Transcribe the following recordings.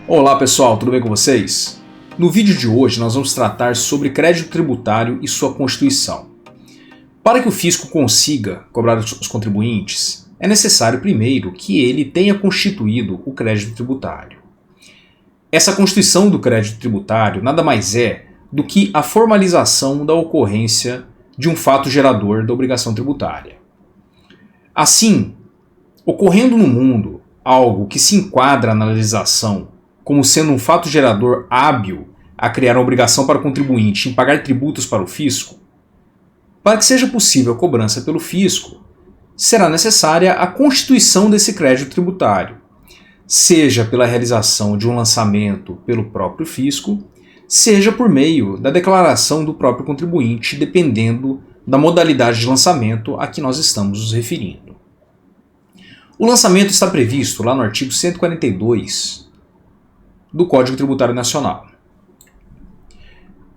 Olá pessoal, tudo bem com vocês? No vídeo de hoje nós vamos tratar sobre crédito tributário e sua constituição. Para que o fisco consiga cobrar os contribuintes, é necessário primeiro que ele tenha constituído o crédito tributário. Essa constituição do crédito tributário nada mais é do que a formalização da ocorrência de um fato gerador da obrigação tributária. Assim, ocorrendo no mundo algo que se enquadra na legislação como sendo um fato gerador hábil a criar uma obrigação para o contribuinte em pagar tributos para o fisco, para que seja possível a cobrança pelo fisco, será necessária a constituição desse crédito tributário, seja pela realização de um lançamento pelo próprio fisco, seja por meio da declaração do próprio contribuinte, dependendo da modalidade de lançamento a que nós estamos nos referindo. O lançamento está previsto lá no artigo 142 do Código Tributário Nacional.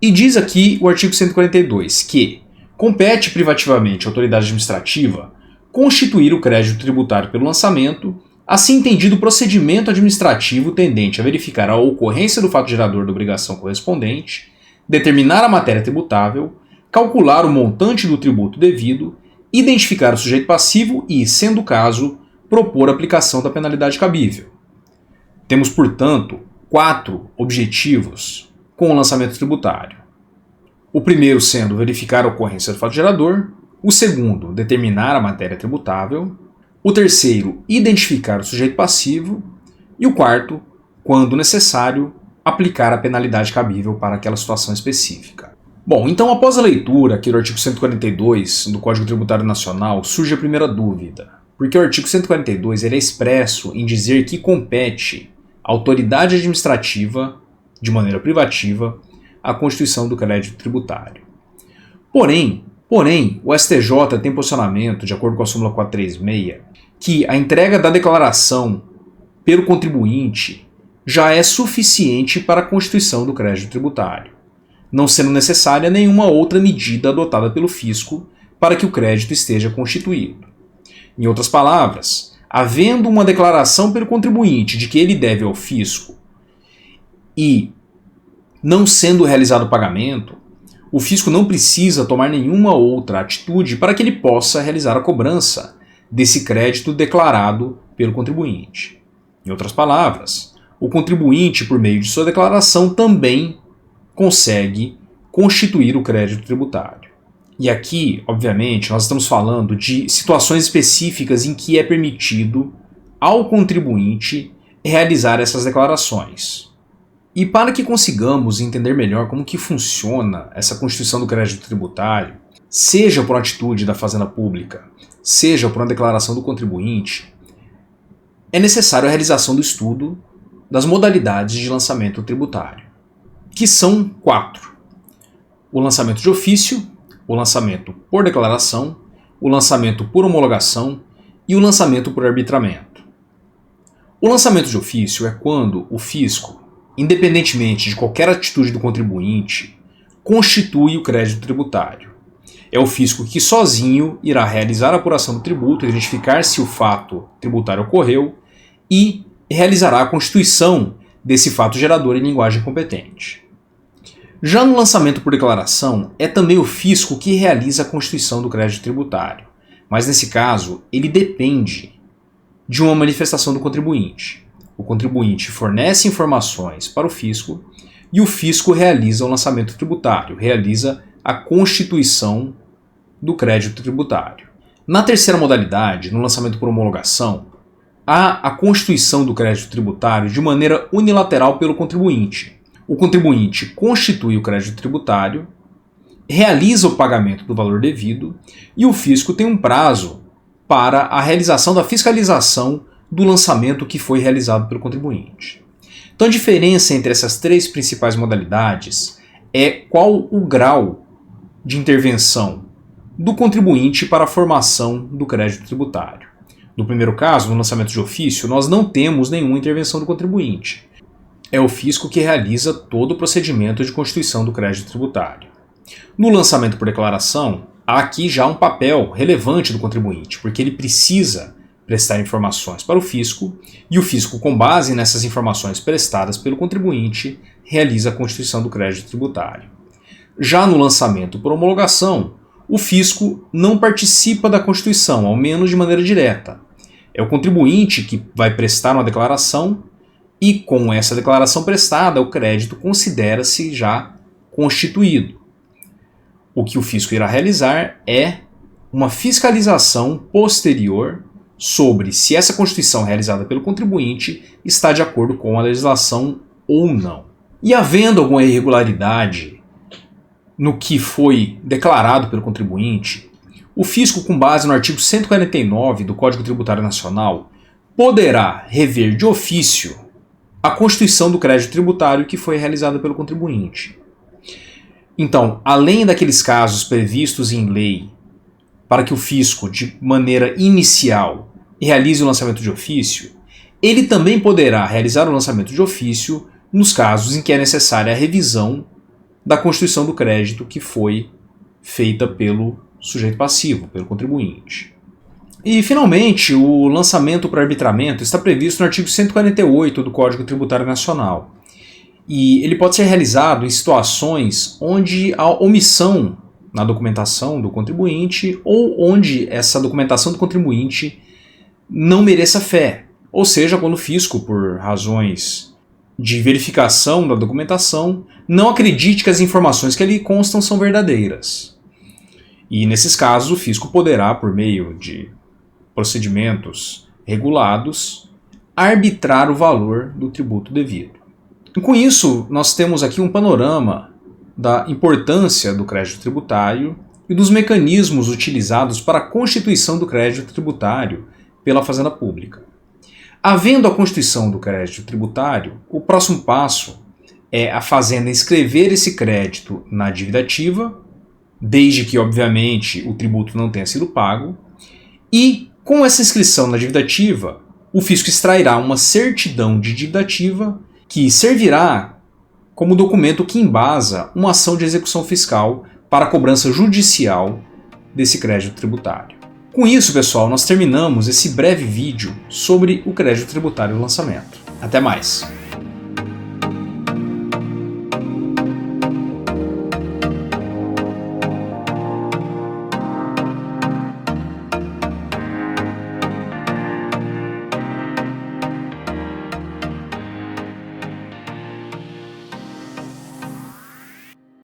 E diz aqui o artigo 142 que compete privativamente à autoridade administrativa constituir o crédito tributário pelo lançamento, assim entendido o procedimento administrativo tendente a verificar a ocorrência do fato gerador da obrigação correspondente, determinar a matéria tributável, calcular o montante do tributo devido, identificar o sujeito passivo e, sendo o caso, propor a aplicação da penalidade cabível. Temos, portanto, 4 objetivos com o lançamento tributário. O primeiro sendo verificar a ocorrência do fato gerador, o segundo, determinar a matéria tributável, o terceiro, identificar o sujeito passivo e o quarto, quando necessário, aplicar a penalidade cabível para aquela situação específica. Bom, então após a leitura aqui do artigo 142 do Código Tributário Nacional, surge a primeira dúvida, porque o artigo 142 ele é expresso em dizer que compete à autoridade administrativa, de maneira privativa, a constituição do crédito tributário. Porém, o STJ tem posicionamento, de acordo com a súmula 436, que a entrega da declaração pelo contribuinte já é suficiente para a constituição do crédito tributário, não sendo necessária nenhuma outra medida adotada pelo fisco para que o crédito esteja constituído. Em outras palavras, havendo uma declaração pelo contribuinte de que ele deve ao fisco e não sendo realizado o pagamento, o fisco não precisa tomar nenhuma outra atitude para que ele possa realizar a cobrança desse crédito declarado pelo contribuinte. Em outras palavras, o contribuinte, por meio de sua declaração, também consegue constituir o crédito tributário. E aqui, obviamente, nós estamos falando de situações específicas em que é permitido ao contribuinte realizar essas declarações. E para que consigamos entender melhor como que funciona essa constituição do crédito tributário, seja por atitude da Fazenda Pública, seja por uma declaração do contribuinte, é necessário a realização do estudo das modalidades de lançamento tributário, que são 4. O lançamento de ofício, o lançamento por declaração, o lançamento por homologação e o lançamento por arbitramento. O lançamento de ofício é quando o fisco, independentemente de qualquer atitude do contribuinte, constitui o crédito tributário. É o fisco que sozinho irá realizar a apuração do tributo, identificar se o fato tributário ocorreu e realizará a constituição desse fato gerador em linguagem competente. Já no lançamento por declaração, é também o fisco que realiza a constituição do crédito tributário, mas nesse caso ele depende de uma manifestação do contribuinte. O contribuinte fornece informações para o fisco e o fisco realiza o lançamento tributário, realiza a constituição do crédito tributário. Na terceira modalidade, no lançamento por homologação, há a constituição do crédito tributário de maneira unilateral pelo contribuinte. O contribuinte constitui o crédito tributário, realiza o pagamento do valor devido e o fisco tem um prazo para a realização da fiscalização do lançamento que foi realizado pelo contribuinte. Então a diferença entre essas 3 principais modalidades é qual o grau de intervenção do contribuinte para a formação do crédito tributário. No primeiro caso, no lançamento de ofício, nós não temos nenhuma intervenção do contribuinte. É o fisco que realiza todo o procedimento de constituição do crédito tributário. No lançamento por declaração, há aqui já um papel relevante do contribuinte, porque ele precisa prestar informações para o fisco, e o fisco, com base nessas informações prestadas pelo contribuinte, realiza a constituição do crédito tributário. Já no lançamento por homologação, o fisco não participa da constituição, ao menos de maneira direta. É o contribuinte que vai prestar uma declaração e, com essa declaração prestada, o crédito considera-se já constituído. O que o fisco irá realizar é uma fiscalização posterior sobre se essa constituição realizada pelo contribuinte está de acordo com a legislação ou não. E havendo alguma irregularidade no que foi declarado pelo contribuinte, o fisco, com base no artigo 149 do Código Tributário Nacional, poderá rever de ofício a constituição do crédito tributário que foi realizada pelo contribuinte. Então, além daqueles casos previstos em lei para que o fisco, de maneira inicial, realize o lançamento de ofício, ele também poderá realizar o lançamento de ofício nos casos em que é necessária a revisão da constituição do crédito que foi feita pelo sujeito passivo, pelo contribuinte. E, finalmente, o lançamento para arbitramento está previsto no artigo 148 do Código Tributário Nacional. E ele pode ser realizado em situações onde há omissão na documentação do contribuinte ou onde essa documentação do contribuinte não mereça fé. Ou seja, quando o fisco, por razões de verificação da documentação, não acredite que as informações que ali constam são verdadeiras. E, nesses casos, o fisco poderá, por meio de procedimentos regulados, arbitrar o valor do tributo devido. E com isso, nós temos aqui um panorama da importância do crédito tributário e dos mecanismos utilizados para a constituição do crédito tributário pela Fazenda Pública. Havendo a constituição do crédito tributário, o próximo passo é a Fazenda inscrever esse crédito na dívida ativa, desde que, obviamente, o tributo não tenha sido pago, e, com essa inscrição na dívida ativa, o fisco extrairá uma certidão de dívida ativa que servirá como documento que embasa uma ação de execução fiscal para a cobrança judicial desse crédito tributário. Com isso, pessoal, nós terminamos esse breve vídeo sobre o crédito tributário e o lançamento. Até mais!